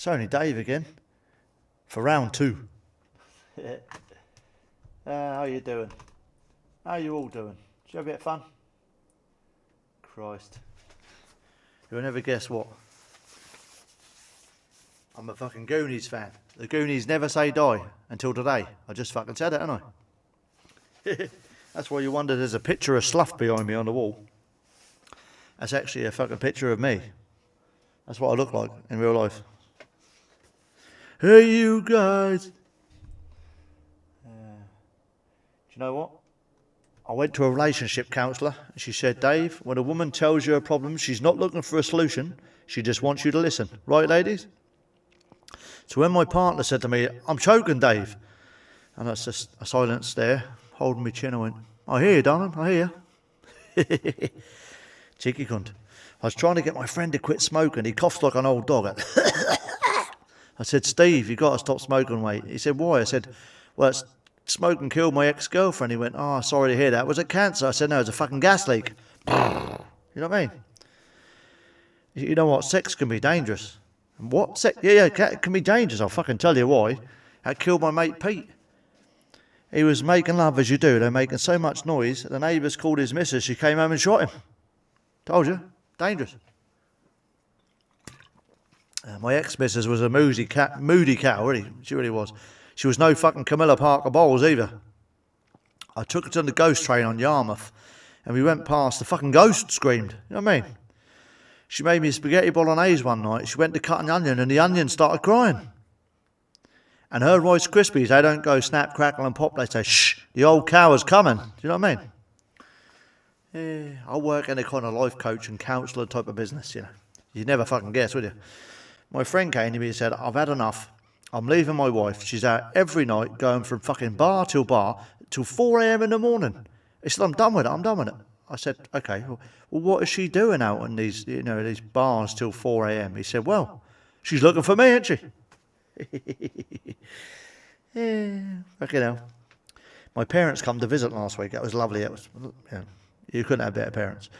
It's only Dave again. For round 2. How you doing? How you all doing? Did you have a bit of fun? Christ. You'll never guess what. I'm a fucking Goonies fan. The Goonies never say die until today. I just fucking said it, haven't I? That's why you wonder there's a picture of Slough behind me on the wall. That's actually a fucking picture of me. That's what I look like in real life. Hey, you guys. Do you know what? I went to a relationship counsellor and she said, Dave, when a woman tells you a problem, she's not looking for a solution. She just wants you to listen. Right, ladies? So when my partner said to me, I'm choking, Dave. And that's just a silence there, holding my chin. I went, I hear you, darling. I hear you. Cheeky cunt. I was trying to get my friend to quit smoking. He coughs like an old dog. I said, Steve, you got to stop smoking, mate. He said, why? I said, well, smoking killed my ex-girlfriend. He went, oh, sorry to hear that. Was it cancer? I said, no, it was a fucking gas leak. You know what I mean? You know what? Sex can be dangerous. What? Sex? Yeah, it can be dangerous. I'll fucking tell you why. That killed my mate Pete. He was making love as you do. They're making so much noise. The neighbours called his missus. She came home and shot him. Told you. Dangerous. My ex-missus was a moody cat, really. She really was. She was no fucking Camilla Parker Bowles either. I took her to the ghost train on Yarmouth and we went past. The fucking ghost screamed. You know what I mean? She made me spaghetti bolognese one night. She went to cut an onion and the onion started crying. And her Rice Krispies, they don't go snap, crackle and pop. They say, shh, the old cow is coming. Do you know what I mean? Yeah, I work in a kind of life coach and counsellor type of business, you know. You'd never fucking guess, would you? My friend came to me and said, I've had enough. I'm leaving my wife. She's out every night going from fucking bar till 4 a.m. in the morning. He said, I'm done with it. I said, okay, well, what is she doing out in these, these bars till 4 a.m.? He said, well, she's looking for me, ain't she? Yeah, fucking hell. My parents come to visit last week. That was lovely. You couldn't have better parents.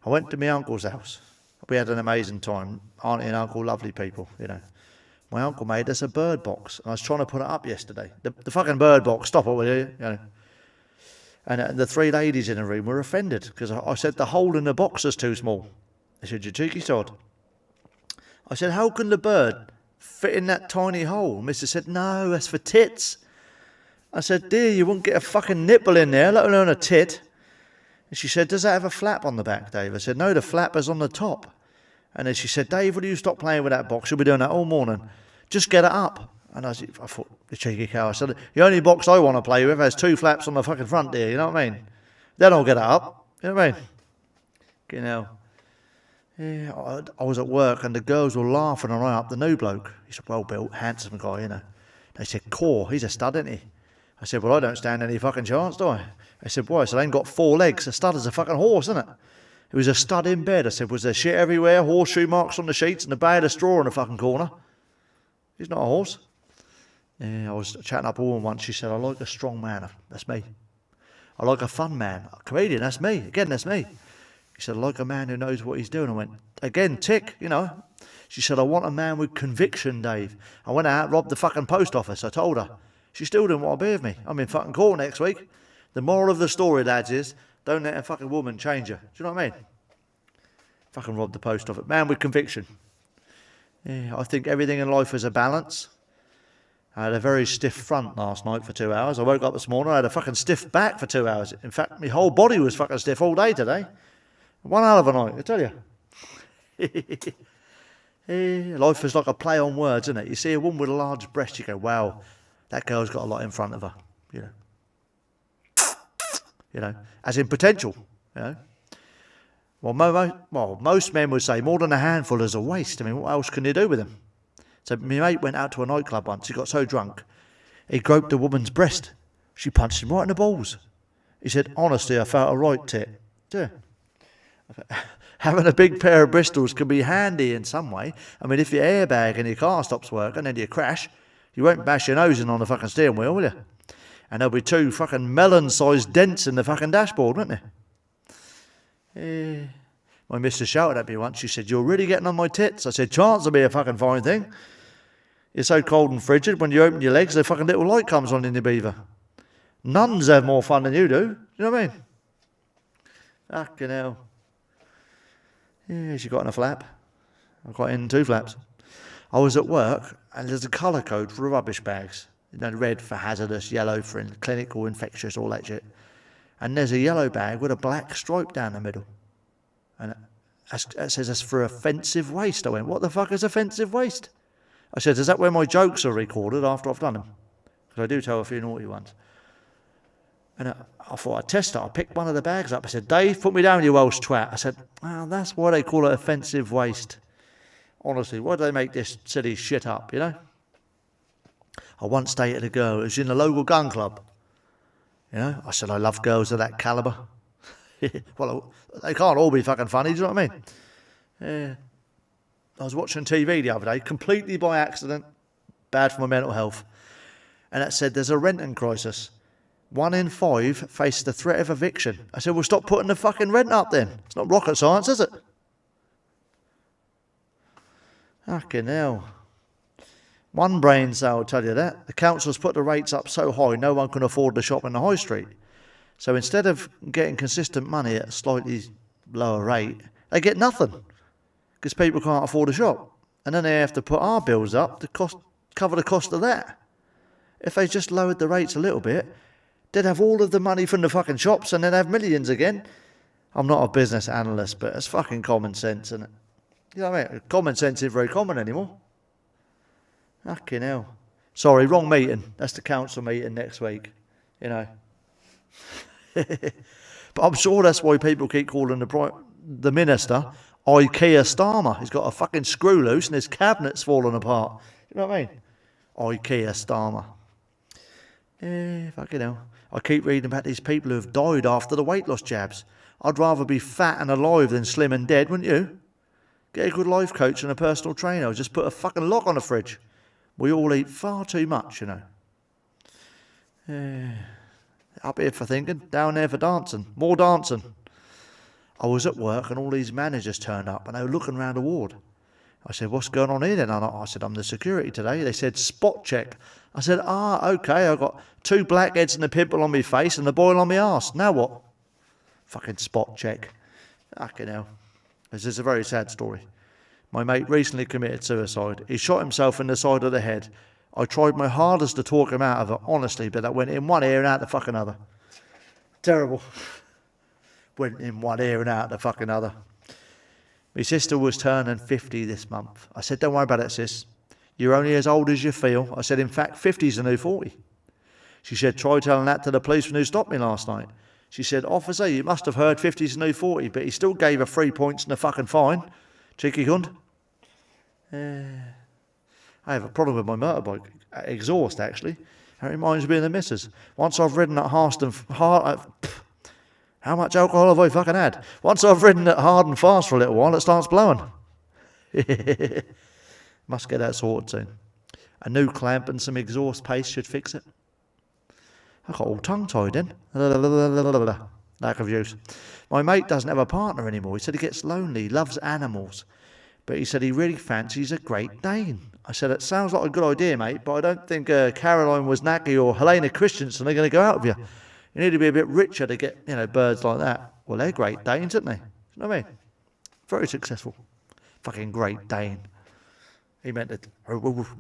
I went to my uncle's house. We had an amazing time. Auntie and uncle, lovely people, you know. My uncle made us a bird box. And I was trying to put it up yesterday. The fucking bird box, stop it, will you? You know. And the 3 ladies in the room were offended because I said the hole in the box is too small. They said, you cheeky sod. I said, how can the bird fit in that tiny hole? Mr. said, no, that's for tits. I said, dear, you wouldn't get a fucking nipple in there, let alone a tit. And she said, does that have a flap on the back, Dave? I said, no, the flap is on the top. And then she said, Dave, will you stop playing with that box? You'll be doing that all morning. Just get it up. And I thought, the cheeky cow. I said, the only box I want to play with has 2 flaps on the fucking front there, you know what I mean? Then I'll get it up. You know what I mean? You know. Yeah, I was at work and the girls were laughing and I up the new bloke. He's a well-built, handsome guy, you know. They said, Core, he's a stud, isn't he? I said, well, I don't stand any fucking chance, do I? They said, why? I said, I ain't got 4 legs. A stud is a fucking horse, isn't it? It was a stud in bed. I said, was there shit everywhere, horseshoe marks on the sheets and a bag of straw in the fucking corner? He's not a horse. Yeah, I was chatting up a woman once. She said, I like a strong man. That's me. I like a fun man. A comedian, that's me. Again, that's me. She said, I like a man who knows what he's doing. I went, again, tick, you know. She said, I want a man with conviction, Dave. I went out, robbed the fucking post office. I told her. She still didn't want to be with me. I'm in fucking court next week. The moral of the story, lads, is don't let a fucking woman change you. Do you know what I mean? Fucking robbed the post office. Man with conviction. Yeah, I think everything in life is a balance. I had a very stiff front last night for 2 hours. I woke up this morning, I had a fucking stiff back for 2 hours. In fact, my whole body was fucking stiff all day today. One hell of a night, I tell you. Life is like a play on words, isn't it? You see a woman with a large breast, you go, wow, that girl's got a lot in front of her, you know. You know, as in potential, you know. Well, most men would say more than a handful is a waste. I mean, what else can you do with them? So my mate went out to a nightclub once. He got so drunk, he groped a woman's breast. She punched him right in the balls. He said, honestly, I felt a right tit. Yeah. Having a big pair of Bristols can be handy in some way. I mean, if your airbag in your car stops working and you crash, you won't bash your nose in on the fucking steering wheel, will you? And there'll be 2 fucking melon-sized dents in the fucking dashboard, won't there? My missus shouted at me once. She said, you're really getting on my tits. I said, chance will be a fucking fine thing. You're so cold and frigid, when you open your legs, the fucking little light comes on in your beaver. Nuns have more fun than you do. You know what I mean? Fucking hell. Yeah, she got in a flap. I got in 2 flaps. I was at work, and there's a colour code for rubbish bags. You know, red for hazardous, yellow for clinical, infectious, all that shit. And there's a yellow bag with a black stripe down the middle. And it says that's for offensive waste. I went, what the fuck is offensive waste? I said, is that where my jokes are recorded after I've done them? Because I do tell a few naughty ones. And I thought I'd test it. I picked one of the bags up. I said, Dave, put me down, you Welsh twat. I said, well, that's why they call it offensive waste. Honestly, why do they make this silly shit up, you know? I once dated a girl who was in the local gun club. You know, I said, I love girls of that calibre. Well, they can't all be fucking funny, do you know what I mean? Yeah. I was watching TV the other day, completely by accident, bad for my mental health. And it said there's a renting crisis. 1 in 5 face the threat of eviction. I said, well, stop putting the fucking rent up then. It's not rocket science, is it? Fucking hell. One brain cell will tell you that. The council's put the rates up so high no one can afford to shop in the high street. So instead of getting consistent money at a slightly lower rate, they get nothing. Because people can't afford a shop. And then they have to put our bills up to cover the cost of that. If they just lowered the rates a little bit, they'd have all of the money from the fucking shops and then have millions again. I'm not a business analyst, but it's fucking common sense, isn't it? You know what I mean? Common sense isn't very common anymore. Fucking hell. Sorry, wrong meeting. That's the council meeting next week. You know. But I'm sure that's why people keep calling the minister IKEA Starmer. He's got a fucking screw loose and his cabinet's falling apart. You know what I mean? IKEA Starmer. Yeah, fucking hell. I keep reading about these people who have died after the weight loss jabs. I'd rather be fat and alive than slim and dead, wouldn't you? Get a good life coach and a personal trainer. Just put a fucking lock on the fridge. We all eat far too much, you know. Yeah. Up here for thinking, down there for dancing. More dancing. I was at work and all these managers turned up and they were looking around the ward. I said, what's going on here then? I said, I'm the security today. They said, spot check. I said, okay, I've got 2 blackheads and a pimple on my face and a boil on my arse. Now what? Fucking spot check. Fucking hell. This is a very sad story. My mate recently committed suicide. He shot himself in the side of the head. I tried my hardest to talk him out of it, honestly, but that went in one ear and out the fucking other. Terrible. Went in one ear and out the fucking other. My sister was turning 50 this month. I said, don't worry about it, sis. You're only as old as you feel. I said, in fact, 50's the new 40. She said, try telling that to the policeman who stopped me last night. She said, officer, you must have heard 50's the new 40, but he still gave her 3 points and a fucking fine. Cheeky cunt. I have a problem with my motorbike. Exhaust, actually. It reminds me of the missus. Once I've ridden at how much alcohol have I fucking had? Once I've ridden it hard and fast for a little while, it starts blowing. Must get that sorted soon. A new clamp and some exhaust paste should fix it. I got all tongue-tied in. Lack of use. My mate doesn't have a partner anymore. He said he gets lonely, he loves animals. But he said he really fancies a Great Dane. I said, it sounds like a good idea, mate, but I don't think Caroline Wozniacki or Helena Christensen are going to go out with you. You need to be a bit richer to get, birds like that. Well, they're Great Danes, aren't they? You know what I mean? Very successful. Fucking Great Dane. He meant the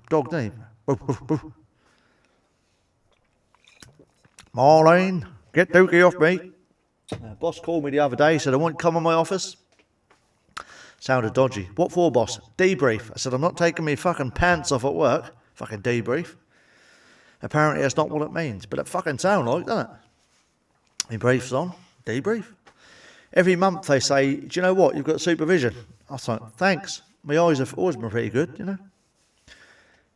dog, didn't he? Marlene, get Dookie off me. Boss called me the other day, said I won't come in my office. Sounded dodgy. What for, boss? Debrief. I said, I'm not taking me fucking pants off at work. Fucking debrief. Apparently that's not what it means, but it fucking sounds like, doesn't it? My brief's on. Debrief. Every month they say, do you know what? You've got supervision. I was like, thanks. My eyes have always been pretty good,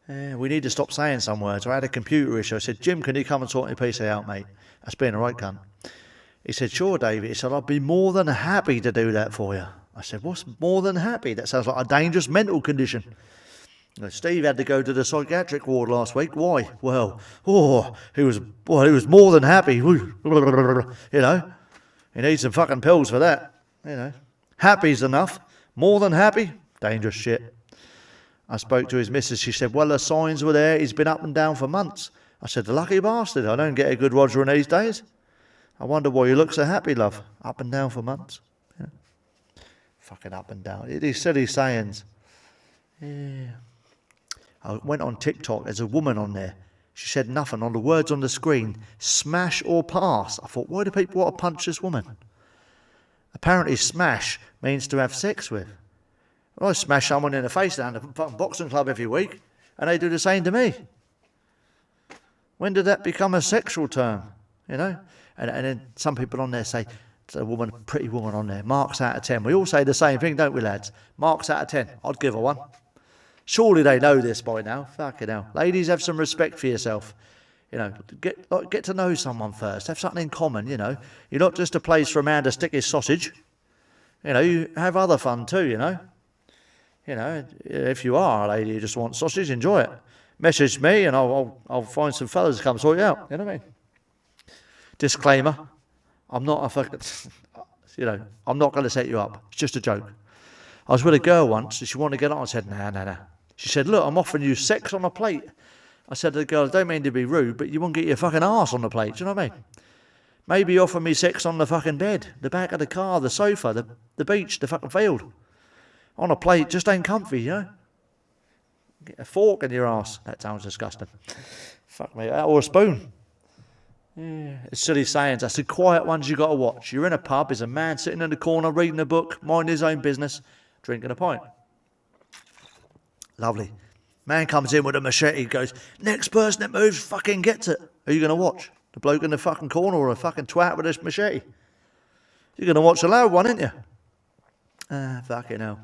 we need to stop saying some words. I had a computer issue. I said, Jim, can you come and sort my PC out, mate? That's being a right cunt. He said, sure, David. He said, I'd be more than happy to do that for you. I said, what's more than happy? That sounds like a dangerous mental condition. Steve had to go to the psychiatric ward last week. Why? Well, he was more than happy. He needs some fucking pills for that. Happy's enough. More than happy? Dangerous shit. I spoke to his missus. She said, well, the signs were there. He's been up and down for months. I said, the lucky bastard. I don't get a good Roger in these days. I wonder why you look so happy, love. Up and down for months. Yeah. Fucking up and down. These silly sayings. Yeah. I went on TikTok. There's a woman on there. She said nothing. On the words on the screen, smash or pass. I thought, why do people want to punch this woman? Apparently smash means to have sex with. Well, I smash someone in the face down at the boxing club every week, and they do the same to me. When did that become a sexual term? You know? And then some people on there say, it's a woman, pretty woman on there, marks out of 10. We all say the same thing, don't we, lads? Marks out of 10. I'd give her one. Surely they know this by now. Fucking hell. Ladies, have some respect for yourself. You know, get to know someone first. Have something in common, you know. You're not just a place for a man to stick his sausage. You know, you have other fun too, you know. You know, if you are a lady who just wants sausage, enjoy it. Message me and I'll find some fellas to come sort you out. You know what I mean? Disclaimer, I'm not a fucking, you know, I'm not going to set you up. It's just a joke. I was with a girl once and she wanted to get on. I said, nah. She said, look, I'm offering you sex on a plate. I said to the girl, I don't mean to be rude, but you won't get your fucking arse on the plate. Do you know what I mean? Maybe offer me sex on the fucking bed, the back of the car, the sofa, the beach, the fucking field. On a plate just ain't comfy, you know? Get a fork in your arse. That sounds disgusting. Fuck me. Or a spoon. Yeah. It's silly sayings. That's the quiet ones you got to watch. You're in a pub, there's a man sitting in the corner reading a book, minding his own business, drinking a pint. Lovely. Man comes in with a machete, goes, next person that moves fucking gets it. Who are you going to watch? The bloke in the fucking corner or a fucking twat with a machete? You're going to watch the loud one, ain't you? Fucking hell.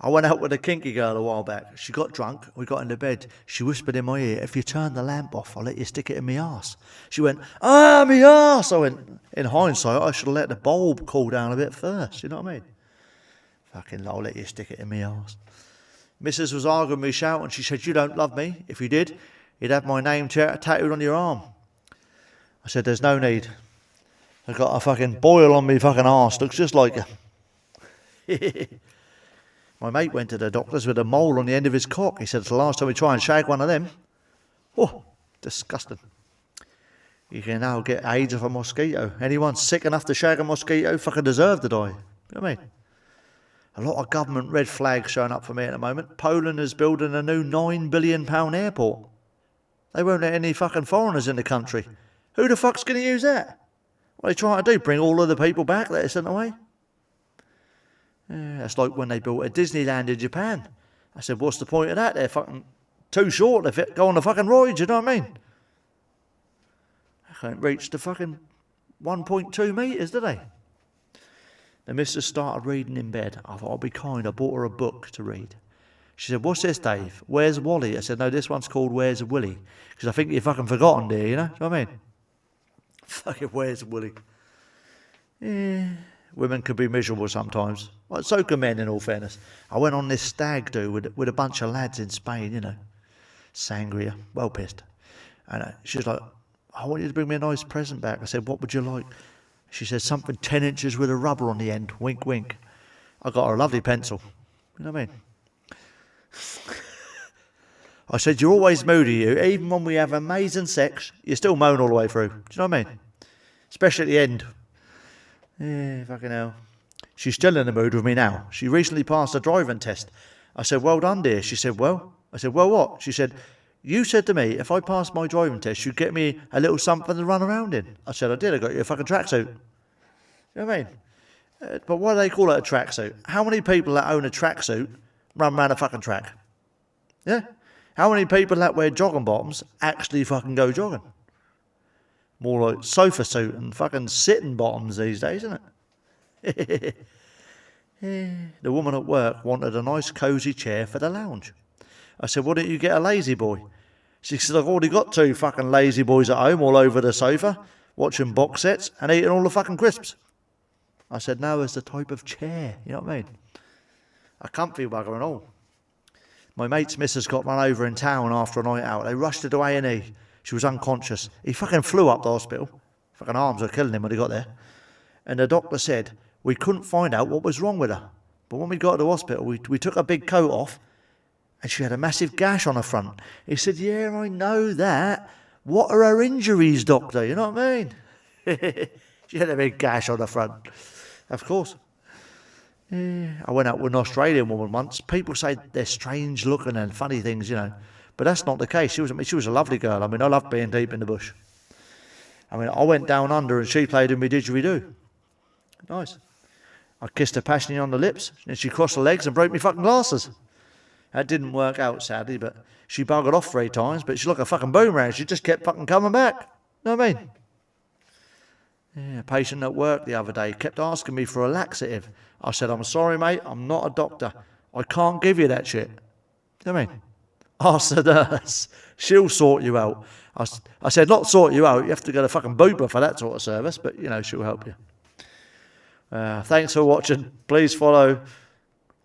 I went out with a kinky girl a while back. She got drunk. We got into bed. She whispered in my ear, if you turn the lamp off, I'll let you stick it in my arse. She went, me arse. I went, in hindsight, I should have let the bulb cool down a bit first. You know what I mean? Fucking I'll let you stick it in my arse. Mrs. was arguing me, shouting. She said, you don't love me. If you did, you'd have my name tattooed on your arm. I said, there's no need. I've got a fucking boil on me fucking arse. Looks just like you. My mate went to the doctor's with a mole on the end of his cock. He said, it's the last time we try and shag one of them. Oh, disgusting. You can now get AIDS off a mosquito. Anyone sick enough to shag a mosquito fucking deserve to die. You know what I mean? A lot of government red flags showing up for me at the moment. Poland is building a new £9 billion airport. They won't let any fucking foreigners in the country. Who the fuck's going to use that? What are they trying to do? Bring all of the people back that are sent away? Yeah, that's like when they built a Disneyland in Japan. I said, what's the point of that? They're fucking too short to go on the fucking ride, you know what I mean? They can't reach the fucking 1.2 metres, do they? The missus started reading in bed. I thought I'd be kind. I bought her a book to read. She said, what's this, Dave? Where's Wally? I said, no, this one's called Where's Willie? Because I think you've fucking forgotten there, you know? Do you know what I mean? Fucking Where's Willie? Yeah. Women can be miserable sometimes. Well, so can men, in all fairness. I went on this stag do with a bunch of lads in Spain, you know. Sangria. Well pissed. And she was like, I want you to bring me a nice present back. I said, what would you like? She said, something 10 inches with a rubber on the end. Wink, wink. I got her a lovely pencil. You know what I mean? I said, you're always moody, you. Even when we have amazing sex, you still moan all the way through. Do you know what I mean? Especially at the end. Yeah, fucking hell. She's still in the mood with me now. She recently passed a driving test. I said, well done, dear. She said, well? I said, well, what? She said, you said to me, if I passed my driving test, you'd get me a little something to run around in. I said, I did. I got you a fucking tracksuit. You know what I mean? But why do they call it a tracksuit? How many people that own a tracksuit run around a fucking track? Yeah? How many people that wear jogging bottoms actually fucking go jogging? More like sofa suit and fucking sitting bottoms these days, isn't it? The woman at work wanted a nice cosy chair for the lounge. I said, why don't you get a lazy boy? She said, I've already got 2 fucking lazy boys at home all over the sofa, watching box sets and eating all the fucking crisps. I said, no, it's the type of chair, you know what I mean? A comfy bugger and all. My mate's missus got run over in town after a night out. They rushed her to A&E. She was unconscious. He fucking flew up the hospital. Fucking arms were killing him when he got there. And the doctor said, we couldn't find out what was wrong with her. But when we got to the hospital, we took a big coat off and she had a massive gash on her front. He said, yeah, I know that. What are her injuries, doctor? You know what I mean? She had a big gash on her front. Of course. Yeah. I went out with an Australian woman once. People say they're strange looking and funny things, you know. But that's not the case. She was a lovely girl. I mean, I love being deep in the bush. I mean, I went down under and she played in me didgeridoo. Nice. I kissed her passionately on the lips, and she crossed her legs and broke me fucking glasses. That didn't work out, sadly, but she buggered off 3 times, but she's like a fucking boomerang. She just kept fucking coming back. You know what I mean? Yeah, a patient at work the other day kept asking me for a laxative. I said, I'm sorry, mate, I'm not a doctor. I can't give you that shit. You know what I mean? Ask the nurse. She'll sort you out. I said, not sort you out. You have to go to fucking Bupa for that sort of service, but, you know, she'll help you. Thanks for watching. Please follow,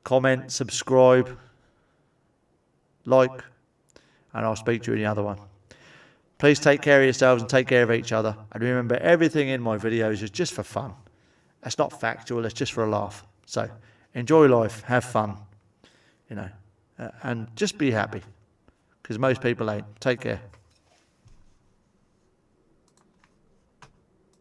comment, subscribe, like, and I'll speak to you in the other one. Please take care of yourselves and take care of each other. And remember, everything in my videos is just for fun. It's not factual, it's just for a laugh. So, enjoy life, have fun, you know, and just be happy. Because most people ain't. Take care.